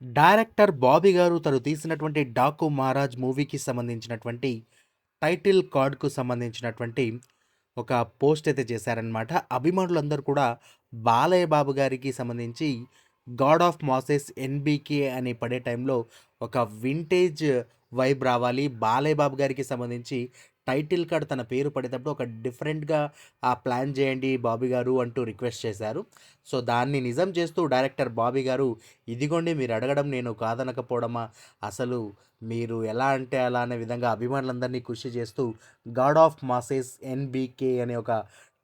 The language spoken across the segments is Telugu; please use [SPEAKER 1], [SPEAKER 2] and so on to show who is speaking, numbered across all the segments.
[SPEAKER 1] డైరెక్టర్ బాబీ గారు తను తీసినటువంటి 'డాకు మహారాజ్' మూవీకి సంబంధించినటువంటి టైటిల్ కార్డ్‌కు సంబంధించినటువంటి ఒక పోస్ట్ అయితే చేశారనమాట. అభిమానులందరూ కూడా బాలయ్య బాబు గారికి సంబంధించి 'గాడ్ ఆఫ్ మాసెస్ ఎన్‌బీకే' అని పడే టైంలో ఒక వింటేజ్ వైబ్ రావాలి. బాలయ్య బాబు గారికి సంబంధించి టైటిల్ కార్డ్ తన పేరు పడేటప్పుడు ఒక డిఫరెంట్‌గా ప్లాన్ చేయండి బాబీ గారు అంటూ రిక్వెస్ట్ చేశారు. సో, దాన్ని నిజం చేస్తూ డైరెక్టర్ బాబీ గారు, ఇదిగోండి మీరు అడగడం నేను కాదనకపోవడమా, అసలు మీరు ఎలా అంటే అలా అనే విధంగా అభిమానులందరినీ ఖుషి చేస్తూ 'గాడ్ ఆఫ్ మాసెస్ ఎన్‌బీకే' అనే ఒక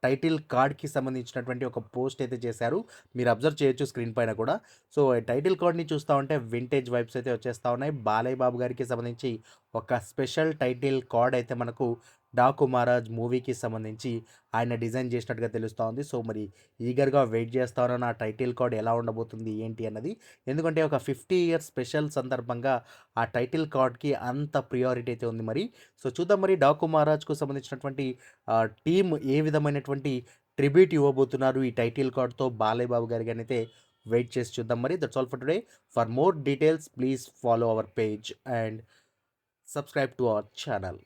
[SPEAKER 1] టైటిల్ కార్డ్‌కి సంబంధించినటువంటి ఒక పోస్ట్ అయితే చేశారు. మీరు అబ్జర్వ్ చేయొచ్చు స్క్రీన్ పైన కూడా. సో, టైటిల్ కార్డ్‌ని చూస్తా ఉంటే వింటేజ్ వైబ్స్ అయితే వచ్చేస్తా ఉన్నాయి. బాలయ్య బాబు గారికి సంబంధించి ఒక స్పెషల్ టైటిల్ కార్డ్ అయితే మనకు 'డాకు మహారాజ్' మూవీకి సంబంధించి ఆయన డిజైన్ చేసినట్టుగా తెలుస్తా ఉంది. సో, మరి ఈగర్‌గా వెయిట్ చేస్తా ఉన్నాను ఆ టైటిల్ కార్డ్ ఎలా ఉండబోతుంది ఏంటి అన్నది. ఎందుకంటే ఒక 50 ఇయర్స్ స్పెషల్ సందర్భంగా ఆ టైటిల్ కార్డ్‌కి అంత ప్రియారిటీ అయితే ఉంది మరి. సో, చూద్దాం మరి 'డాకు మహారాజ్'కు సంబంధించినటువంటి టీమ్ ఏ విధమైనటువంటి ట్రిబ్యూట్ ఇవ్వబోతున్నారు ఈ టైటిల్ కార్డ్‌తో బాలయ్య బాబు గారికనైతే వెయిట్ చేసి చూద్దాం మరి. That's all for today. For more details please follow our page and subscribe to our channel.